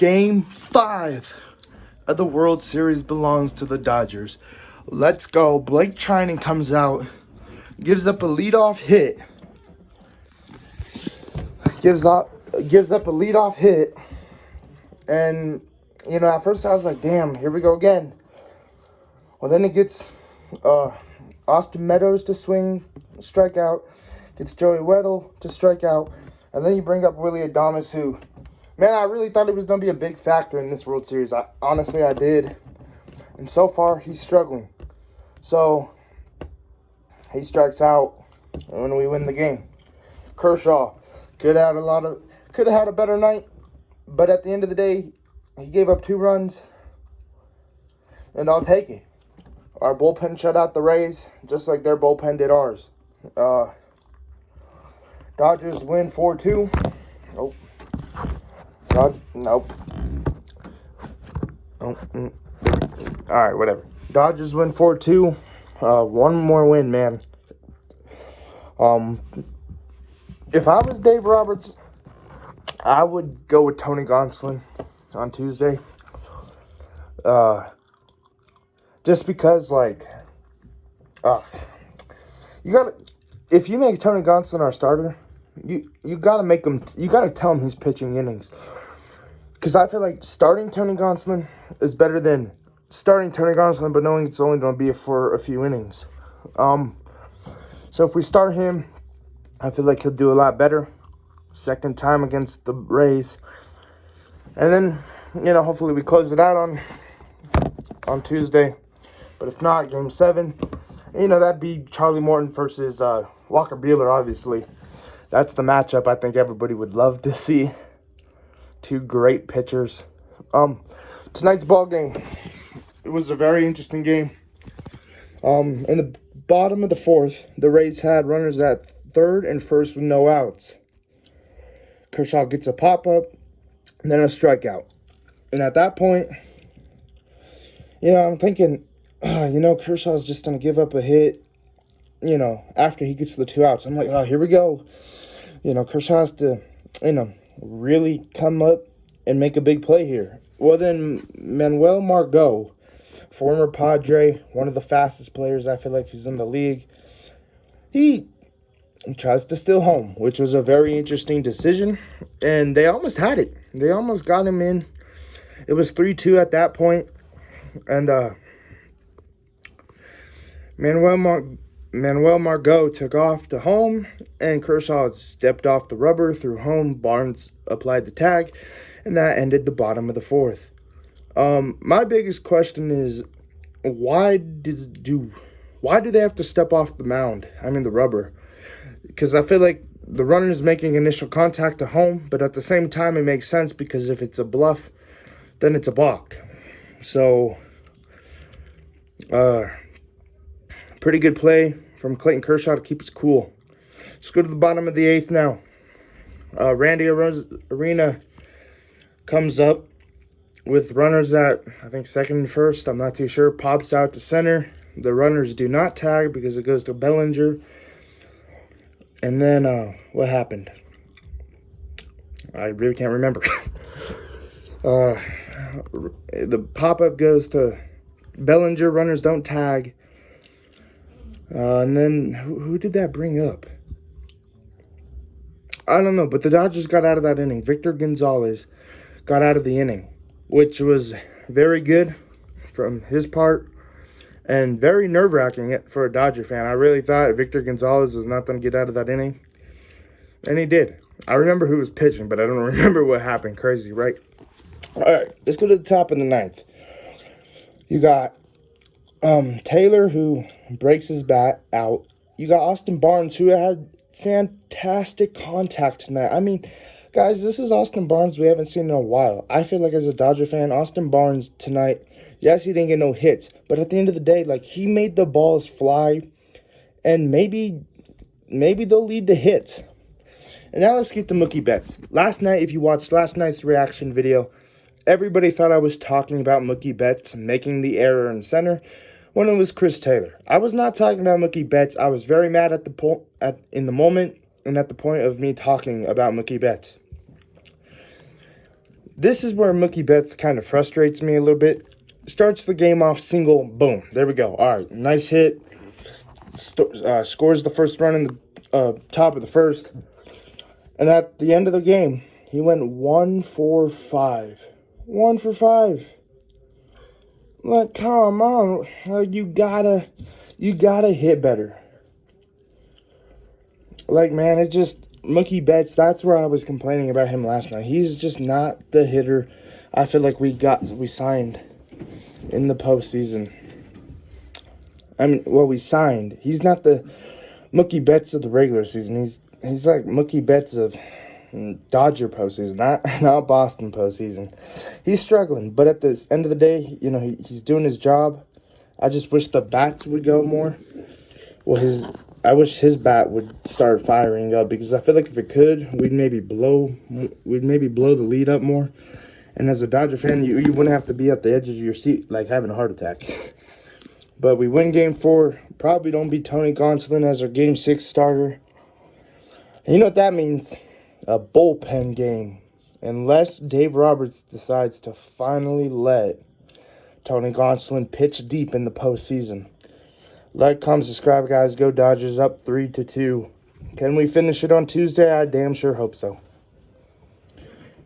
Game 5 of the World Series belongs to the Dodgers. Let's go. Blake Trinan comes out, gives up a leadoff hit. Gives up a leadoff hit. And, at first I was like, damn, here we go again. Well, then it gets Austin Meadows to swing, strike out. Gets Joey Weddle to strike out. And then you bring up Willy Adames, who, man, I really thought he was going to be a big factor in this World Series. Honestly, I did. And so far, he's struggling. So, he strikes out when we win the game. Kershaw could have had a better night. But at the end of the day, he gave up 2 runs. And I'll take it. Our bullpen shut out the Rays, just like their bullpen did ours. Dodgers win 4-2. Nope. Nope. Oh, Alright, whatever. Dodgers win 4-2. One more win, man. If I was Dave Roberts, I would go with Tony Gonsolin on Tuesday. Just because, if you make Tony Gonsolin our starter, you gotta make him. You gotta tell him he's pitching innings. Because I feel like starting Tony Gonsolin is better than starting Tony Gonsolin, but knowing it's only going to be for a few innings. So if we start him, I feel like he'll do a lot better. Second time against the Rays, and then hopefully we close it out on Tuesday. But if not, Game 7, that'd be Charlie Morton versus Walker Buehler. Obviously, that's the matchup I think everybody would love to see. 2 great pitchers. Tonight's ball game, it was a very interesting game. In the bottom of the 4th, the Rays had runners at third and first with no outs. Kershaw gets a pop-up and then a strikeout. And at that point, I'm thinking, Kershaw's just going to give up a hit, after he gets the 2 outs. I'm like, oh, here we go. Kershaw has to, really come up and make a big play here. Well, then Manuel Margot, former Padre, one of the fastest players I feel like he's in the league, he tries to steal home, which was a very interesting decision. And they almost had it. They almost got him in. It was 3-2 at that point. And Manuel Margot took off to home, and Kershaw stepped off the rubber through home. Barnes applied the tag, and that ended the bottom of the 4th. My biggest question is, why do they have to step off the mound? The rubber. Because I feel like the runner is making initial contact to home, but at the same time it makes sense because if it's a bluff, then it's a balk. So, pretty good play from Clayton Kershaw to keep us cool. Let's go to the bottom of the 8th now. Randy Arena comes up with runners at, I think, second and first. I'm not too sure. Pops out to center. The runners do not tag because it goes to Bellinger. And then, what happened? I really can't remember. The pop-up goes to Bellinger. Runners don't tag. And then, who did that bring up? I don't know, but the Dodgers got out of that inning. Victor Gonzalez got out of the inning, which was very good from his part and very nerve-wracking for a Dodger fan. I really thought Victor Gonzalez was not going to get out of that inning, and he did. I remember who was pitching, but I don't remember what happened. Crazy, right? All right, let's go to the top of the 9th. You got Taylor, who breaks his bat out. You got Austin Barnes, who had fantastic contact tonight. Guys, this is Austin Barnes we haven't seen in a while. I feel like as a Dodger fan, Austin Barnes tonight, yes, he didn't get no hits, but at the end of the day, he made the balls fly, and maybe they'll lead to hits. And now let's get to Mookie Betts. Last night, if you watched last night's reaction video, everybody thought I was talking about Mookie Betts making the error in center when it was Chris Taylor. I was not talking about Mookie Betts. I was very mad in the moment and at the point of me talking about Mookie Betts. This is where Mookie Betts kind of frustrates me a little bit. Starts the game off single, boom, there we go. All right, nice hit. Scores the first run in the top of the first. And at the end of the game, he went 1 for 5. 1 for 5. Like, come on. You gotta hit better. Like, man, it just, Mookie Betts, that's where I was complaining about him last night. He's just not the hitter I feel like we signed in the postseason. We signed. He's not the Mookie Betts of the regular season. He's like Mookie Betts of Dodger postseason, not Boston postseason. He's struggling, but at the end of the day, he's doing his job. I just wish the bats would go more. I wish his bat would start firing up, because I feel like if it could, we'd maybe blow the lead up more. And as a Dodger fan, you wouldn't have to be at the edge of your seat like having a heart attack. But we win Game 4. Probably don't beat Tony Gonsolin as our Game 6 starter. And you know what that means? A bullpen game. Unless Dave Roberts decides to finally let Tony Gonsolin pitch deep in the postseason. Like, comment, subscribe, guys. Go Dodgers, up 3-2. Can we finish it on Tuesday? I damn sure hope so.